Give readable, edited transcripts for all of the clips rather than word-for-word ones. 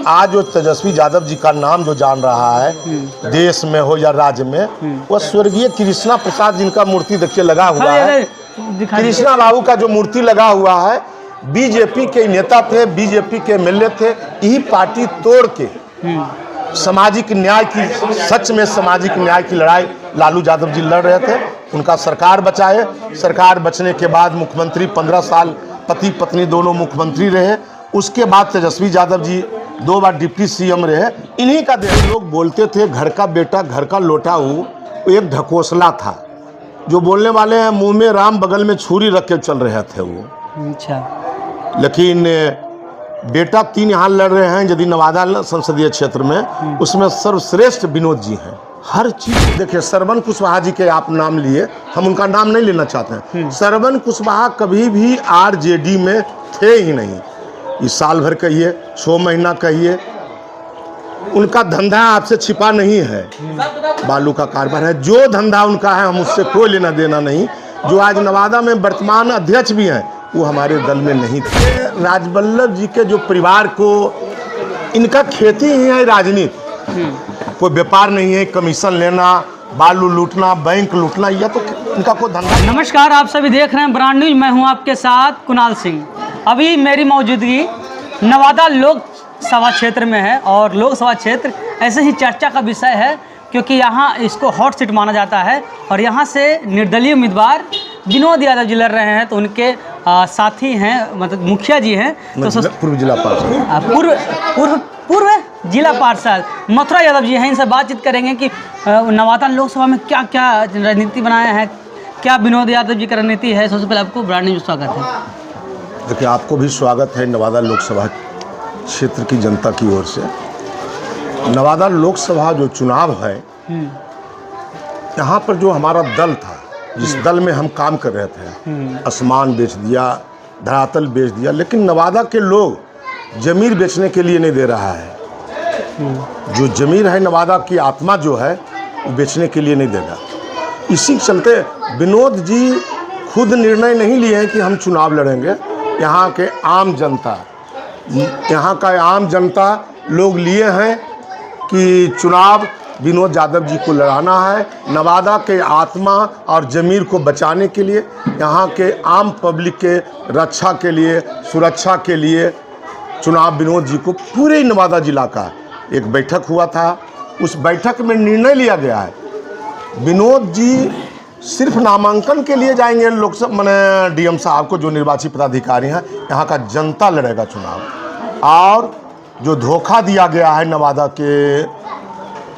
आज जो तेजस्वी यादव जी का नाम जो जान रहा है देश में हो या राज्य में, वह स्वर्गीय कृष्णा प्रसाद जिनका मूर्ति देखिए लगा हुआ है, कृष्णा बाबू का जो मूर्ति लगा हुआ है, बीजेपी के नेता थे, बीजेपी के एमएलए थे। यही पार्टी तोड़ के सामाजिक न्याय की, सच में सामाजिक न्याय की लड़ाई लालू यादव जी लड़ रहे थे। उनका सरकार बचाए, सरकार बचने के बाद मुख्यमंत्री 15 साल पति पत्नी दोनों मुख्यमंत्री रहे। उसके बाद तेजस्वी यादव जी 2 बार डिप्टी सीएम रहे। इन्हीं का देश लोग बोलते थे घर का बेटा घर का लोटा हूँ, एक ढकोसला था जो बोलने वाले हैं मुंह में राम बगल में छुरी रख के चल रहे थे वो। अच्छा, लेकिन बेटा 3 यहाँ लड़ रहे हैं यदि नवादा संसदीय क्षेत्र में, उसमें सर्वश्रेष्ठ विनोद जी हैं। हर चीज देखिए, श्रवण कुशवाहा जी के आप नाम लिए, हम उनका नाम नहीं लेना चाहते हैं। श्रवण कुशवाहा कभी भी आरजेडी में थे ही नहीं। इस साल भर कहिए, 6 महीना कहिए, उनका धंधा आपसे छिपा नहीं है, बालू का कारोबार है। जो धंधा उनका है हम उससे कोई लेना देना नहीं। जो आज नवादा में वर्तमान अध्यक्ष भी हैं वो हमारे दल में नहीं थे। राजवल्लभ जी के जो परिवार को, इनका खेती ही है राजनीति, कोई व्यापार नहीं है, कमीशन लेना, बालू लूटना, बैंक लूटना, या तो इनका कोई धंधा। नमस्कार, आप सभी देख रहे हैं ब्रांड न्यूज। मैं हूं आपके साथ कुणाल सिंह। अभी मेरी मौजूदगी नवादा लोकसभा क्षेत्र में है और लोकसभा क्षेत्र ऐसे ही चर्चा का विषय है क्योंकि यहाँ इसको हॉट सीट माना जाता है और यहाँ से निर्दलीय उम्मीदवार विनोद यादव जी लड़ रहे हैं। तो उनके साथी हैं, मतलब मुखिया जी हैं, तो पूर्व जिला पार्षद, पूर्व जिला पार्षद मथुरा यादव जी हैं। इनसे बातचीत करेंगे कि नवादा लोकसभा में क्या क्या रणनीति बनाया है, क्या विनोद यादव जी का रणनीति है। सबसे पहले आपको ब्रांड न्यूज स्वागत है। देखिए, आपको भी स्वागत है नवादा लोकसभा क्षेत्र की जनता की ओर से। नवादा लोकसभा जो चुनाव है, यहाँ पर जो हमारा दल था, जिस दल में हम काम कर रहे थे, आसमान बेच दिया, धरातल बेच दिया, लेकिन नवादा के लोग जमीर बेचने के लिए नहीं दे रहा है। जो जमीर है, नवादा की आत्मा जो है, वो बेचने के लिए नहीं देगा। इसी के चलते विनोद जी खुद निर्णय नहीं लिए हैं कि हम चुनाव लड़ेंगे। यहाँ के आम जनता, यहाँ का आम जनता लोग लिए हैं कि चुनाव विनोद यादव जी को लड़ाना है। नवादा के आत्मा और ज़मीर को बचाने के लिए, यहाँ के आम पब्लिक के रक्षा के लिए, सुरक्षा के लिए चुनाव विनोद जी को, पूरे नवादा जिला का एक बैठक हुआ था। उस बैठक में निर्णय लिया गया है विनोद जी सिर्फ नामांकन के लिए जाएंगे लोकसभा, मैंने डीएम साहब को, जो निर्वाचित पदाधिकारी हैं, यहाँ का जनता लड़ेगा चुनाव। और जो धोखा दिया गया है नवादा के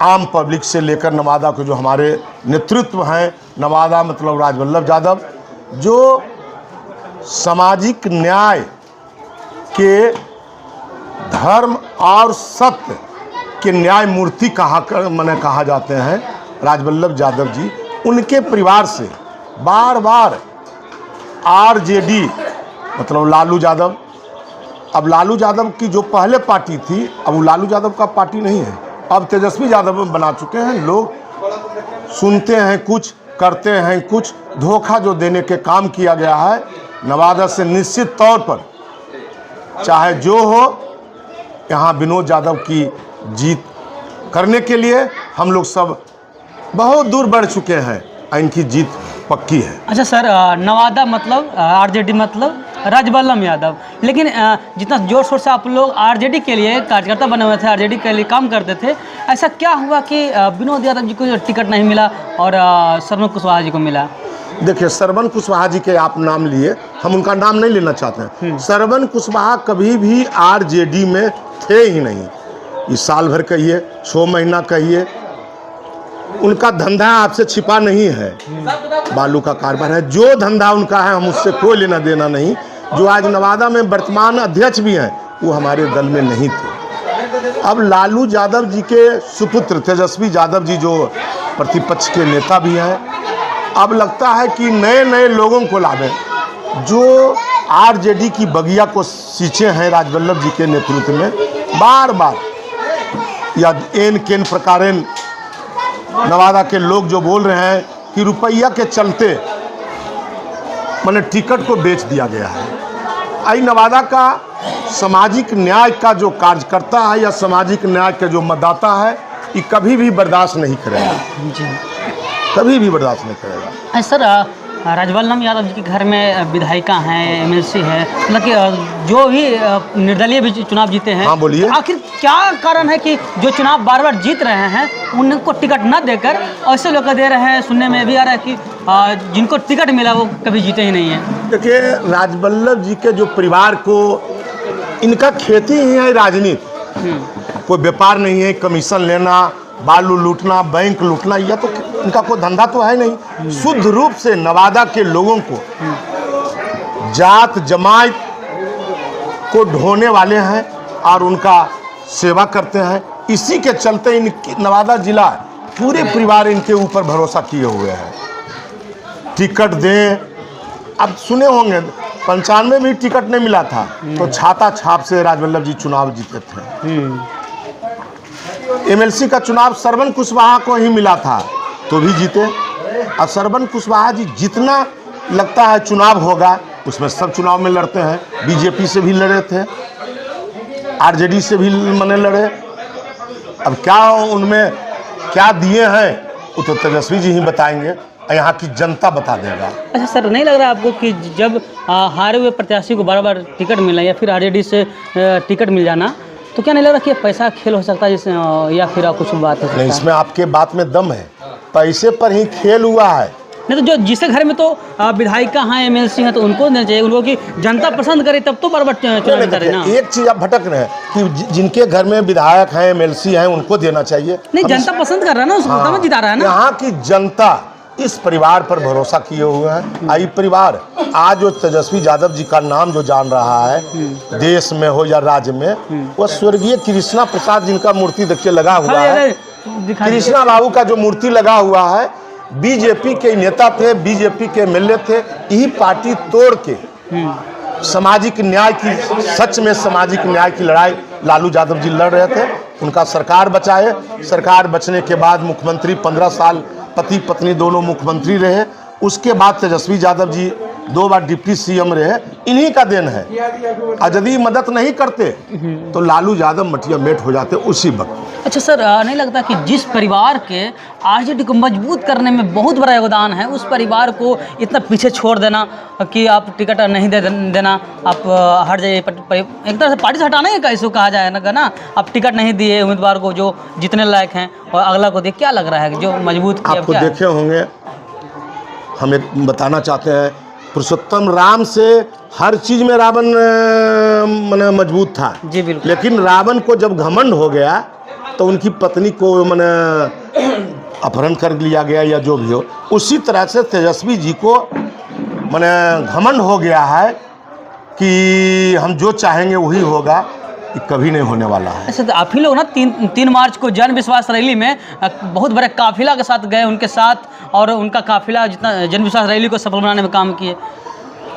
आम पब्लिक से लेकर नवादा के जो हमारे नेतृत्व हैं, नवादा मतलब राजवल्लभ यादव, जो सामाजिक न्याय के, धर्म और सत्य के न्याय मूर्ति कहा जाते हैं राजवल्लभ यादव जी, उनके परिवार से बार बार आरजेडी मतलब लालू यादव, अब लालू यादव की जो पहले पार्टी थी, अब वो लालू यादव का पार्टी नहीं है, अब तेजस्वी यादव बना चुके हैं। लोग सुनते हैं कुछ, करते हैं कुछ। धोखा जो देने के काम किया गया है नवादा से, निश्चित तौर पर चाहे जो हो, यहाँ विनोद यादव की जीत करने के लिए हम लोग सब बहुत दूर बढ़ चुके हैं। इनकी जीत पक्की है। अच्छा सर, नवादा मतलब आरजेडी मतलब राजवल्लभ यादव, लेकिन जितना जोर शोर से आप लोग आरजेडी के लिए कार्यकर्ता बने हुए थे, आरजेडी के लिए काम करते थे, ऐसा क्या हुआ कि विनोद यादव जी को टिकट नहीं मिला और श्रवण कुशवाहा जी को मिला? देखिए, श्रवण कुशवाहा जी के आप नाम लिए, हम उनका नाम नहीं लेना चाहते हैं। श्रवण कुशवाहा कभी भी आरजेडी में थे ही नहीं। इस साल भर कहिए, 6 महीना कहिए, उनका धंधा आपसे छिपा नहीं है, बालू का कारोबार है। जो धंधा उनका है हम उससे कोई लेना देना नहीं। जो आज नवादा में वर्तमान अध्यक्ष भी हैं वो हमारे दल में नहीं थे। अब लालू यादव जी के सुपुत्र तेजस्वी यादव जी जो प्रतिपक्ष के नेता भी हैं, अब लगता है कि नए नए लोगों को लावे, जो आरजेडी की बगिया को सींचे हैं राजवल्लभ जी के नेतृत्व में। बार बार या एन केन प्रकारेन नवादा के लोग जो बोल रहे हैं कि रुपया के चलते माने टिकट को बेच दिया गया है। आई नवादा का सामाजिक न्याय का जो कार्यकर्ता है या सामाजिक न्याय का जो मतदाता है, ये कभी भी बर्दाश्त नहीं करेगा, जी। कभी भी बर्दाश्त नहीं करेगा। सर राजवल्लभ यादव जी के घर में विधायिका हैं, एमएलसी है, मतलब कि जो भी निर्दलीय भी चुनाव जीते हैं। हाँ, बोलिए। तो आखिर क्या कारण है कि जो चुनाव बार बार जीत रहे हैं उनको टिकट न देकर ऐसे लोग दे रहे हैं? सुनने में भी आ रहा है कि जिनको टिकट मिला वो कभी जीते ही नहीं है। देखिए, राजवल्लभ जी के जो परिवार को, इनका खेती ही है राजनीति, कोई व्यापार नहीं है, कमीशन लेना, बालू लूटना, बैंक लूटना, यह तो इनका कोई धंधा तो है नहीं। शुद्ध रूप से नवादा के लोगों को जात जमात को ढोने वाले हैं और उनका सेवा करते हैं। इसी के चलते इनकी नवादा जिला पूरे परिवार इनके ऊपर भरोसा किए हुए हैं। टिकट दें, अब सुने होंगे 95 में टिकट नहीं मिला था तो छाता छाप से राजवल्लभ जी चुनाव जीते थे। एमएलसी का चुनाव श्रवण कुशवाहा को ही मिला था तो भी जीते। और श्रवण कुशवाहा जी जितना लगता है चुनाव होगा, उसमें सब चुनाव में लड़ते हैं। बीजेपी से भी लड़े थे, आरजेडी से भी मने लड़े। अब क्या उनमें क्या दिए हैं वो तो तेजस्वी जी ही बताएंगे, यहाँ की जनता बता देगा। अच्छा सर, नहीं लग रहा आपको कि जब हारे हुए प्रत्याशी को बार बार टिकट मिलना या फिर आरजेडी से टिकट मिल जाना, तो क्या नहीं लग रहा कि पैसा खेल हो सकता है जिससे, या फिर कुछ बात है? नहीं, इसमें आपके बात में दम है, पैसे पर ही खेल हुआ है। नहीं तो जो जिसके घर में तो विधायिका हैं, एमएलसी हैं, तो उनको देना चाहिए। उनको कि जनता पसंद करे तब तो बार बार चुनाव करे ना। एक चीज आप भटक रहे हैं कि जिनके घर में विधायक हैं, एमएलसी हैं, उनको देना चाहिए। नहीं, जनता पसंद कर रहा है ना, उसको तब जिता रहा है ना। यहाँ की जनता इस परिवार पर भरोसा किए हुए हैं। आई परिवार आज जो तेजस्वी यादव जी का नाम जो जान रहा है, देश में हो या राज्य में, वो स्वर्गीय कृष्णा प्रसाद जिनका मूर्ति देखिए लगा हुआ है, कृष्णा बाबू का जो मूर्ति लगा हुआ है, बीजेपी के नेता थे, बीजेपी के एमएलए थे। यही पार्टी तोड़ के सामाजिक न्याय की, सच में सामाजिक न्याय की लड़ाई लालू यादव जी लड़ रहे थे। उनका सरकार बचाए, सरकार बचने के बाद मुख्यमंत्री 15 साल पति पत्नी दोनों मुख्यमंत्री रहे। उसके बाद तेजस्वी यादव जी 2 बार डिप्टी सीएम रहे। इन्हीं का देन है। और यदि मदद नहीं करते तो लालू यादव मटिया मेट हो जाते उसी वक्त। अच्छा सर, नहीं लगता कि जिस परिवार के आरजेडी को मजबूत करने में बहुत बड़ा योगदान है, उस परिवार को इतना पीछे छोड़ देना कि आप टिकट नहीं देना, आप हट जाइए, एक तरह से पार्टी से हटाना है कैसे कहा जाए ना। आप टिकट नहीं दिए उम्मीदवार को जो जितने लायक हैं और अगला को देख, क्या लग रहा है कि जो मजबूत किया? आपको देखे होंगे, हम एक बताना चाहते हैं, पुरुषोत्तम राम से हर चीज में रावण मने मजबूत था। जी बिल्कुल। लेकिन रावण को जब घमंड हो गया तो उनकी पत्नी को मने अपहरण कर लिया गया या जो भी हो। उसी तरह से तेजस्वी जी को मने घमंड हो गया है कि हम जो चाहेंगे वही होगा, ये कभी नहीं होने वाला है। अच्छा, तो आप ही लोग ना 3 मार्च को जन विश्वास रैली में बहुत बड़े काफिला के साथ गए उनके साथ, और उनका काफिला जितना जन विश्वास रैली को सफल बनाने में काम किए,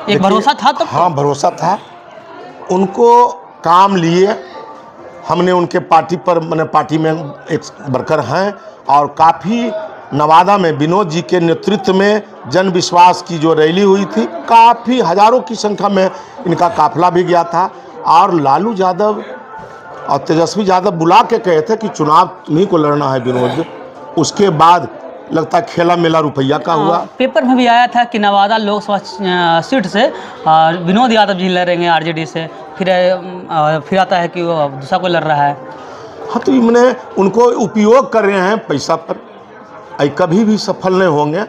एक भरोसा था तब? हाँ, भरोसा था। उनको काम लिए, हमने उनके पार्टी पर, मैंने पार्टी में एक वर्कर हैं, और काफ़ी नवादा में विनोद जी के नेतृत्व में जन विश्वास की जो रैली हुई थी, काफ़ी हज़ारों की संख्या में इनका काफिला भी गया था। और लालू यादव और तेजस्वी यादव बुला के कहे थे कि चुनाव तुम्हीं को लड़ना है विनोद। उसके बाद लगता है खेला मेला रुपया का हुआ। पेपर में भी आया था कि नवादा लोकसभा सीट से विनोद यादव जी लड़ेंगे आरजेडी से, फिर आता है कि वो दूसरा कोई लड़ रहा है। हाँ, तो मैंने उनको उपयोग कर रहे हैं पैसा पर, आई कभी भी सफल नहीं होंगे।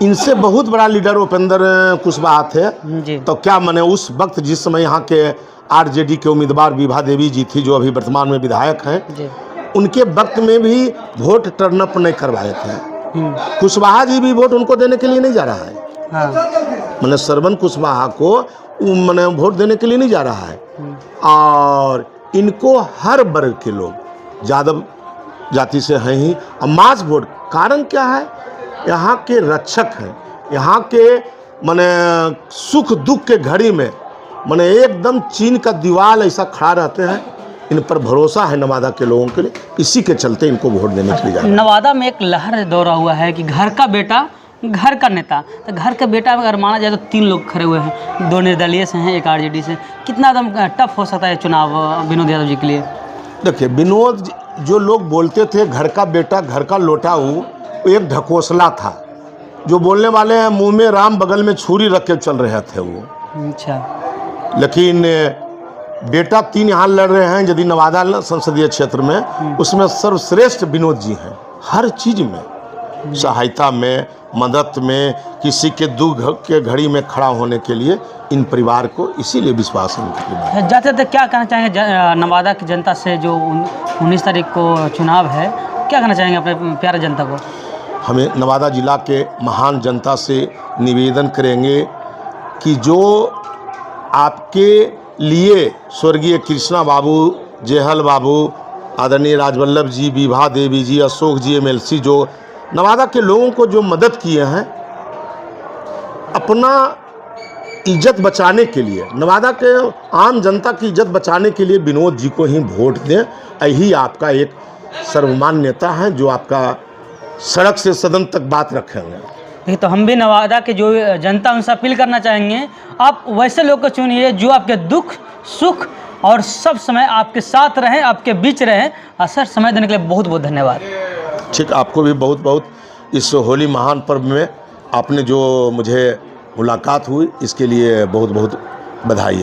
इनसे बहुत बड़ा लीडर उपेंद्र कुशवाहा थे जी। तो क्या मैंने उस वक्त जिस समय यहाँ के आरजेडी के उम्मीदवार विभा देवी जी थी, जो अभी वर्तमान में विधायक हैं जी, उनके वक्त में भी वोट टर्न अप नहीं करवाए थे। कुशवाहा जी भी वोट उनको देने के लिए नहीं जा रहा है। हाँ। मैंने श्रवण कुशवाहा को मैंने वोट देने के लिए नहीं जा रहा है। और इनको हर वर्ग के लोग यादव जाति से हैं ही, और मास वोट। कारण क्या है? यहाँ के रक्षक हैं, यहाँ के माने सुख दुख के घड़ी में माने एकदम चीन का दीवार ऐसा खड़ा रहते हैं। इन पर भरोसा है नवादा के लोगों के लिए, इसी के चलते इनको वोट देने के लिए जा रहे हैं। नवादा में एक लहर दौरा हुआ है कि घर का बेटा घर का नेता, तो घर का बेटा अगर माना जाए तो 3 लोग खड़े हुए हैं, 2 निर्दलीय से हैं, 1 आरजेडी से। कितना एकदम टफ हो सकता है चुनाव विनोद यादव जी के लिए? देखिए, विनोद जो लोग बोलते थे घर का बेटा घर का लोटा हूँ, वो एक ढकोसला था। जो बोलने वाले हैं मुंह में राम बगल में छुरी रख के चल रहे थे वो। अच्छा। लेकिन बेटा 3 यहाँ लड़ रहे हैं यदि नवादा संसदीय क्षेत्र में, उसमें सर्वश्रेष्ठ विनोद जी हैं। हर चीज़ में, सहायता में, मदद में, किसी के दुख के घड़ी में खड़ा होने के लिए इन परिवार को इसीलिए विश्वास है। जाते जाते क्या कहना चाहेंगे नवादा की जनता से? जो 19 तारीख को चुनाव है, क्या कहना चाहेंगे अपने प्यारे जनता को? हमें नवादा जिला के महान जनता से निवेदन करेंगे कि जो आपके लिए स्वर्गीय कृष्णा बाबू, जेहल बाबू, आदरणीय राजवल्लभ जी, विभा देवी जी, अशोक जी, MLC, जो नवादा के लोगों को जो मदद किए हैं, अपना इज्जत बचाने के लिए, नवादा के आम जनता की इज्जत बचाने के लिए विनोद जी को ही वोट दें। यही आपका एक सर्वमान्य नेता है जो आपका सड़क से सदन तक बात रखेंगे। देखिए, तो हम भी नवादा के जो जनता उनसे अपील करना चाहेंगे, आप वैसे लोग को चुनिए जो आपके दुख सुख और सब समय आपके साथ रहें, आपके बीच रहें। सर, समय देने के लिए बहुत बहुत धन्यवाद। ठीक, आपको भी बहुत बहुत इस होली महान पर्व में आपने जो मुझे मुलाकात हुई इसके लिए बहुत बहुत बधाई।